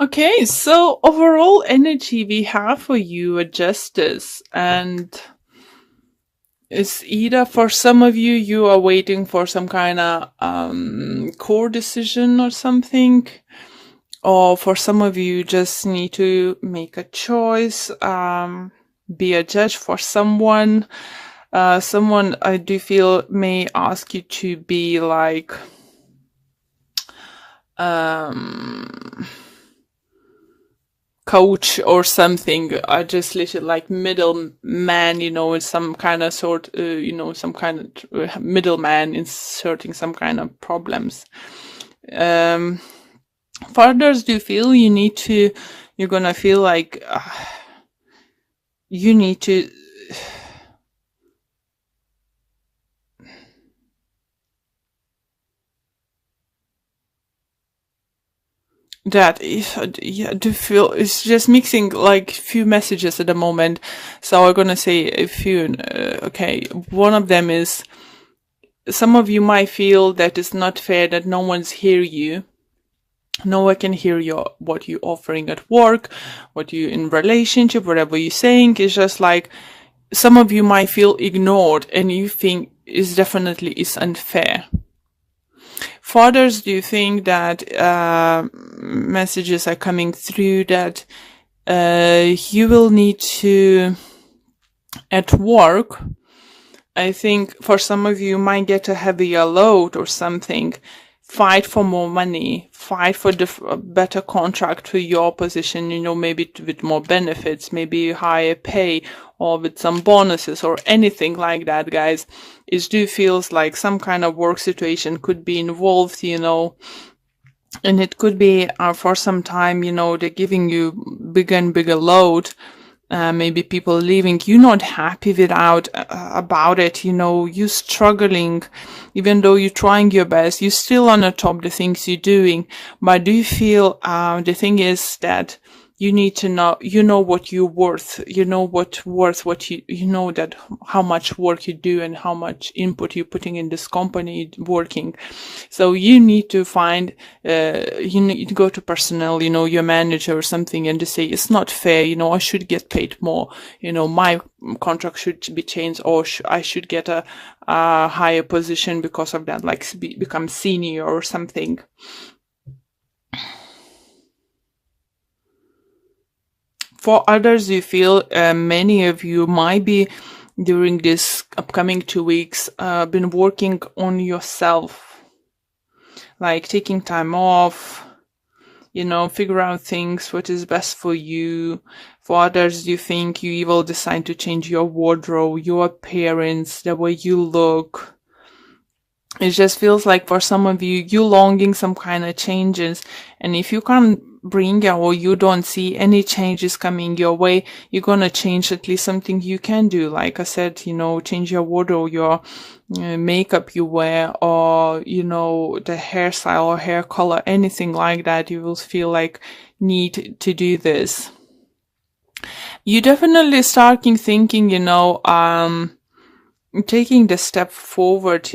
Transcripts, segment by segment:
Okay, so overall energy we have for you a justice, and it's either for some of you, you are waiting for some kind of core decision or something, or for some of you, you just need to make a choice, be a judge for someone. Someone I do feel may ask you to be like, coach or something. I just literally like middleman, in some kind of some kind of middleman inserting some kind of problems. For others, do you feel you're gonna feel like you need to that is, yeah, do feel it's just mixing like few messages at the moment. So I'm gonna say a few. Okay, one of them is some of you might feel that it's not fair that no one's hear you. No one can hear what you're offering at work, what you in relationship, whatever you're saying. It's just like some of you might feel ignored, and you think is definitely is unfair. For others, do you think that messages are coming through that you will need to, at work, I think for some of you might get a heavier load or something, fight for more money, fight for a better contract for your position, maybe with more benefits, maybe higher pay, or with some bonuses or anything like that, guys. It do feels like some kind of work situation could be involved, and it could be for some time, they're giving you bigger and bigger load. Maybe people leaving, you're not happy about it, you're struggling, even though you're trying your best, you're still on the top the things you're doing. But do you feel, the thing is that you need to know, what you're worth, what you know that how much work you do and how much input you're putting in this company working. So you need to find, you need to go to personnel, your manager or something, and to say, it's not fair, I should get paid more, my contract should be changed, or I should get a higher position because of that, like become senior or something. For others, you feel many of you might be during this upcoming 2 weeks been working on yourself, like taking time off, figure out things, what is best for you. For others, you think you will decide to change your wardrobe, your appearance, the way you look. It just feels like for some of you, you're longing some kind of changes. And if you can't bring or you don't see any changes coming your way, you're going to change at least something you can do. Like I said, change your wardrobe, your makeup you wear, or, the hairstyle or hair color, anything like that. You will feel like need to do this. You definitely starting thinking, taking the step forward,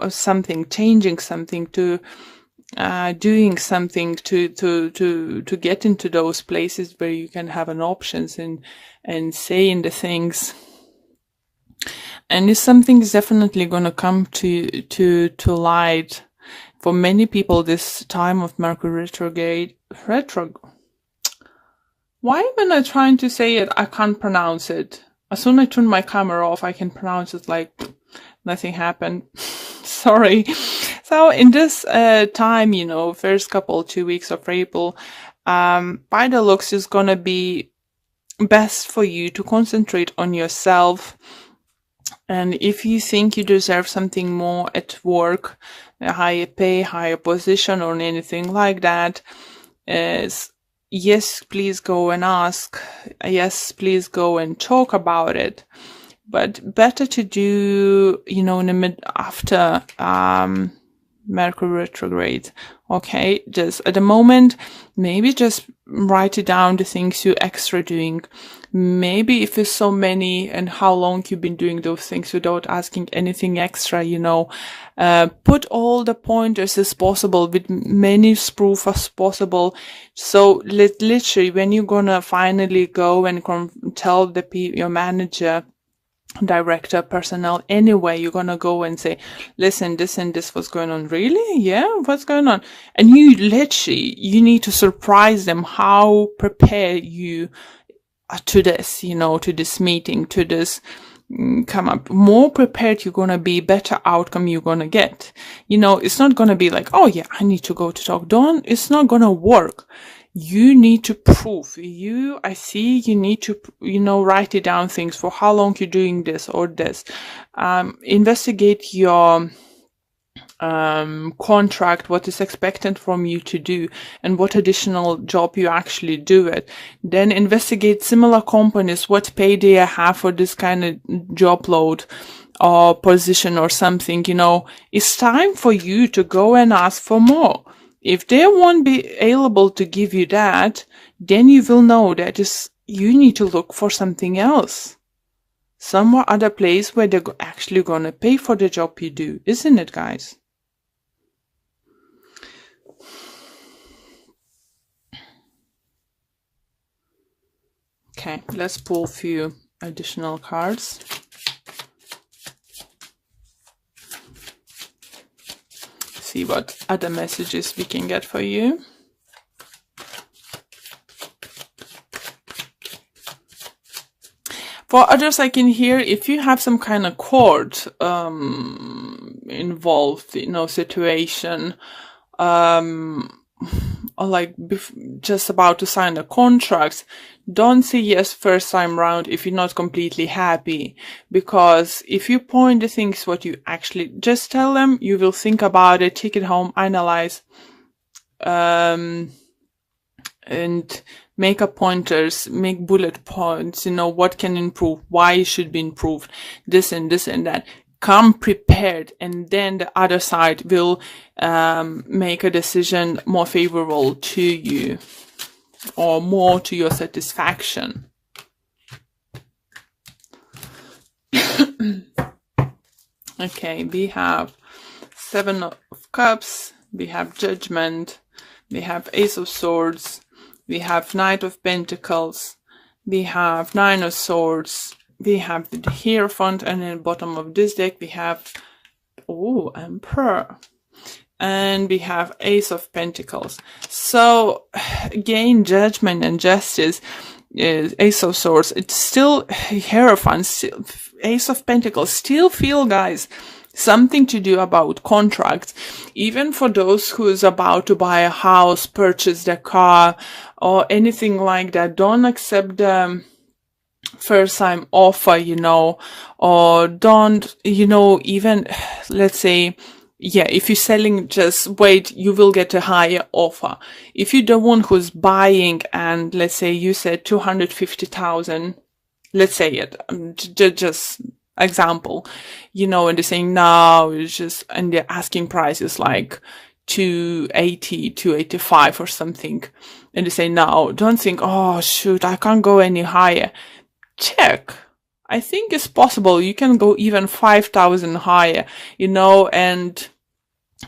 something, changing something, to doing something to get into those places where you can have an options and say in the things. And this something is definitely going to come to light. For many people, this time of Mercury retrograde, why when I'm trying to say it, I can't pronounce it. As soon as I turn my camera off, I can pronounce it like nothing happened. Sorry. So in this time, first 2 weeks of April, by the looks, is going to be best for you to concentrate on yourself. And if you think you deserve something more at work, a higher pay, higher position, or anything like that, yes, please go and ask. Yes, please go and talk about it. But better to do, in the after Mercury retrograde. Okay, just at the moment, maybe just write it down, the things you extra doing. Maybe if it's so many and how long you've been doing those things without asking anything extra, you know, put all the pointers as possible with many proof as possible. So literally when you're gonna finally go and tell your manager, director, personnel, anyway, you're gonna go and say, listen, this and this was going on. Really? Yeah, what's going on? And you need to surprise them how prepared you are to this, you know, to this meeting, to this come up. More prepared you're gonna be, better outcome you're gonna get. You know, it's not gonna be like, oh yeah, I need to go to talk. It's not gonna work. You need to prove. You need to, you know, write it down things for how long you're doing this or this. Investigate your contract, what is expected from you to do, and what additional job you actually do it. Then investigate similar companies, what pay they have for this kind of job load or position or something. You know, it's time for you to go and ask for more. If they won't be able to give you that, then you will know that you need to look for something else. Somewhere other place where they're actually gonna pay for the job you do, isn't it, guys? Okay, let's pull a few additional cards. See what other messages we can get for you. For others, I can hear if you have some kind of court involved, you know, situation, or like just about to sign a contract, don't say yes first time round if you're not completely happy. Because if you point the things what you actually, just tell them, you will think about it, take it home, analyze, and make a pointers, make bullet points, you know, what can improve, why it should be improved, this and this and that. Come prepared, and then the other side will make a decision more favorable to you or more to your satisfaction. Okay, we have 7 of Cups, we have Judgment, we have Ace of Swords, we have Knight of Pentacles, we have 9 of Swords, we have the Hierophant, and in the bottom of this deck we have Emperor, and we have Ace of Pentacles. So again, Judgment and Justice, Ace of Swords, it's still Hierophant, still Ace of Pentacles, still feel, guys, something to do about contracts. Even for those who is about to buy a house, purchase their car, or anything like that, don't accept the first time offer, you know, or don't, you know, even, let's say, yeah, if you're selling, just wait, you will get a higher offer. If you're the one who's buying and let's say you said 250,000, let's say it, just example, you know, and they're saying no, it's just, and the asking price is like 280, 285 or something. And they say no, don't think, oh shoot, I can't go any higher. Check. I think it's possible. You can go even 5,000 higher, you know, and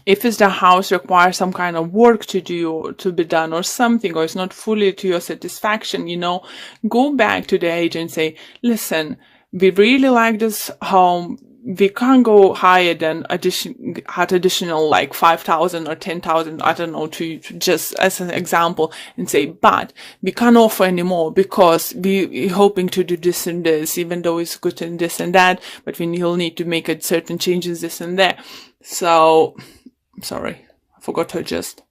if it's the house requires some kind of work to do or to be done or something, or it's not fully to your satisfaction, you know, go back to the agent and say, listen, we really like this home. We can't go higher than additional like 5,000 or 10,000, I don't know, to just as an example, and say, but we can't offer anymore because we're hoping to do this and this, even though it's good and this and that, but we'll need to make certain changes, this and that. So, sorry, I forgot to adjust.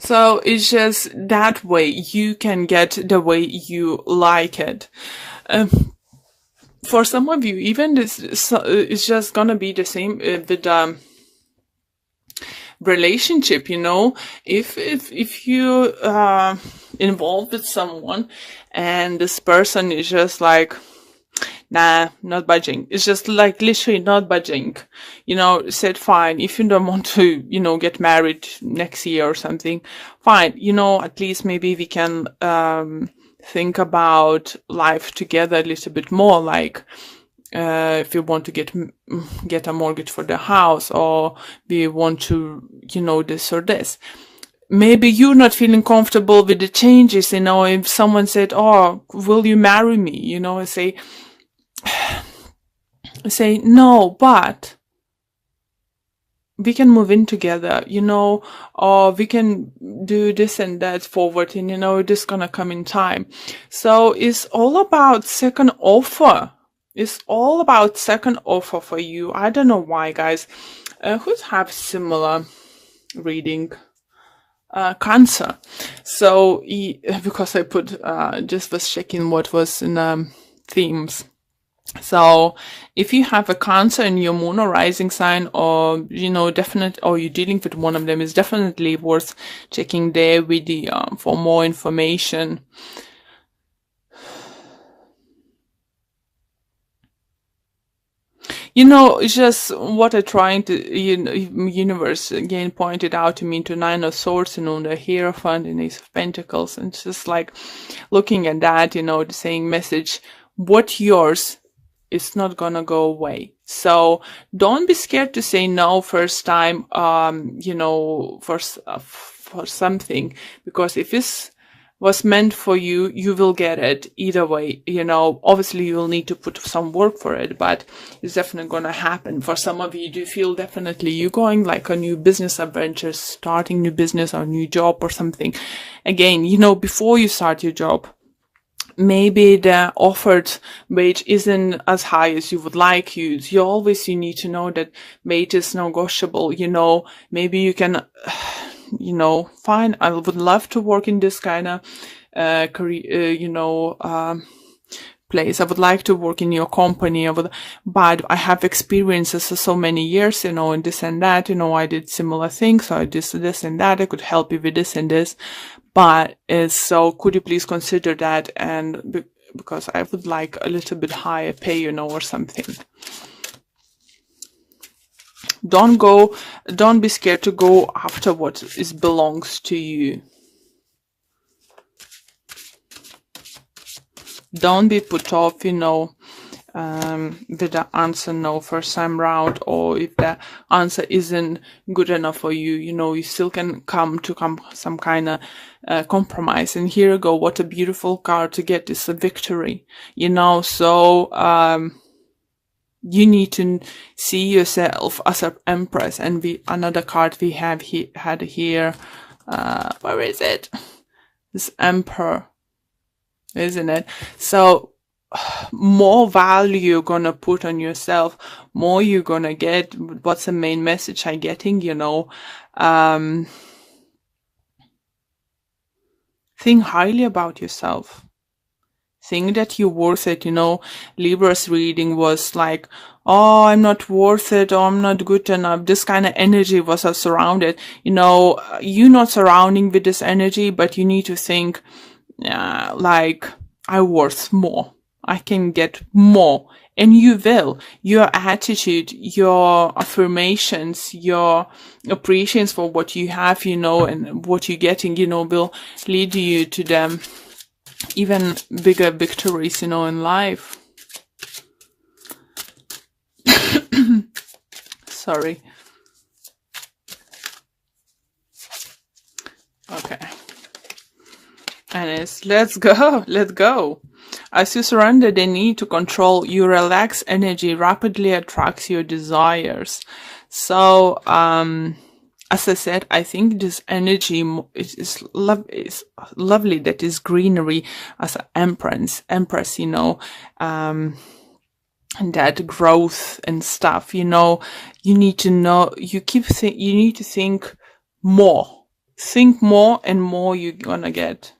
So it's just that way you can get the way you like it. For some of you, even this is just gonna be the same with the relationship, you know. If you involved with someone and this person is just like nah, not budging. It's just like literally not budging. You know, said fine, if you don't want to, you know, get married next year or something, fine. You know, at least maybe we can think about life together a little bit more, like if you want to get a mortgage for the house, or we want to, you know, this or this. Maybe you're not feeling comfortable with the changes, you know, if someone said, oh, will you marry me? You know, I say no, but we can move in together, you know, or we can do this and that forward, and, you know, it is gonna come in time. So it's all about second offer. It's all about second offer for you. I don't know why, guys. Who have similar reading? Cancer. So because I put just was checking what was in themes. So if you have a Cancer in your moon or rising sign, or, you know, or you're dealing with one of them, is definitely worth checking there with the for more information. You know, it's just what I'm trying to, you know, universe again pointed out to me, to Nine of Swords, you know, the Hierophant and Ace of Pentacles, and it's just like looking at that, you know, the saying message, what yours is not gonna go away. So don't be scared to say no first time, you know, for something, because if it's was meant for you, you will get it either way. You know, obviously you will need to put some work for it, but it's definitely going to happen. For some of you, do you feel definitely you're going like a new business adventure, starting new business or new job or something. Again, you know, before you start your job, maybe the offered wage isn't as high as you would like. You need to know that wage is negotiable. You know, maybe you can, you know, fine, I would love to work in this kind of career, you know, place. I would like to work in your company, but I have experiences for so many years, you know, and this and that, you know, I did similar things, so I did this and that, I could help you with this and this, but so could you please consider that, and because I would like a little bit higher pay, you know, or something. Don't be scared to go after what belongs to you. Don't be put off, you know, with the answer no first time round, or if the answer isn't good enough for you, you know, you still can come to some kind of compromise. And here you go, what a beautiful card to get, is a victory, you know. So you need to see yourself as an empress. And another card we have had here, where is it? This Emperor, isn't it? So more value you're gonna put on yourself, more you're gonna get. What's the main message I'm getting, you know? Think highly about yourself. Think that you're worth it, you know. Libra's reading was like, oh, I'm not worth it, or I'm not good enough. This kind of energy was surrounded. You know, you're not surrounding with this energy, but you need to think, like, I'm worth more. I can get more. And you will. Your attitude, your affirmations, your appreciation for what you have, you know, and what you're getting, you know, will lead you to them even bigger victories, you know, in life. Sorry. Okay. And it's, let's go. As you surrender the need to control, your relaxed energy rapidly attracts your desires. So, as I said, I think this energy is lovely. That is greenery as an empress, you know, and that growth and stuff, you know. You need to know, you need to think more. Think more, and more you're gonna get.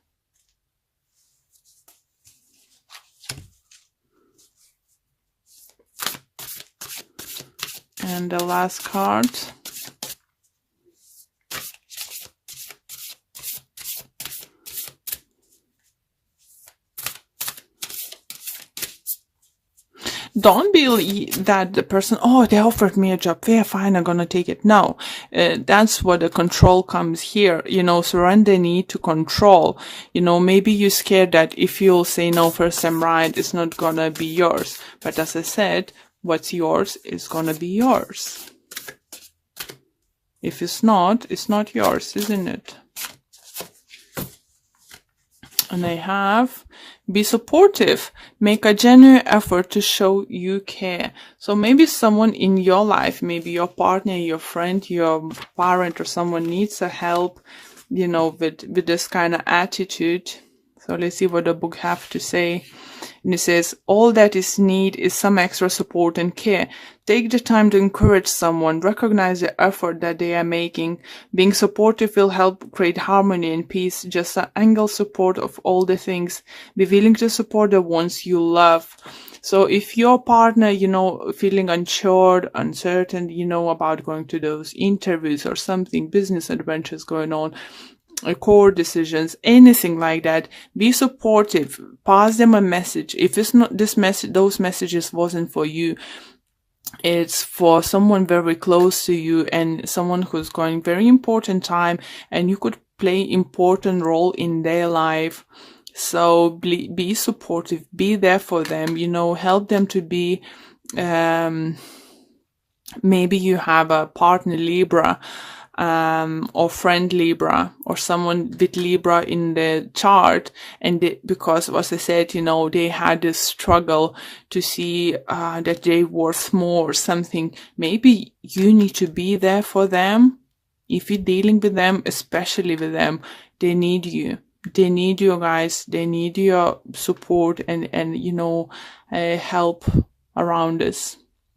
And the last card. Don't be that the person, oh, they offered me a job, yeah, fine, I'm gonna take it. No, that's where the control comes here. Surrender need to control. Maybe you're scared that if you'll say no first time right, it's not gonna be yours. But as I said, what's yours is gonna be yours. If it's not yours, isn't it? And I have, be supportive. Make a genuine effort to show you care. So maybe someone in your life, maybe your partner, your friend, your parent, or someone needs a help, with this kind of attitude. So let's see what the book have to say. And it says, all that is need is some extra support and care. Take the time to encourage someone. Recognize the effort that they are making. Being supportive will help create harmony and peace. Just an angle support of all the things. Be willing to support the ones you love. So if your partner, feeling unsure, uncertain, about going to those interviews or something, business adventures going on, core decisions, anything like that, be supportive. Pass them a message. If it's not this message, those messages wasn't for you, it's for someone very close to you and someone who's going very important time, and you could play important role in their life. So be supportive, be there for them, help them to be, maybe you have a partner Libra, or friend Libra, or someone with Libra in the chart, and because as I said, they had this struggle to see that they worth more or something. Maybe you need to be there for them. If you're dealing with them, especially with them, they need you. They need you guys. They need your support and help around this.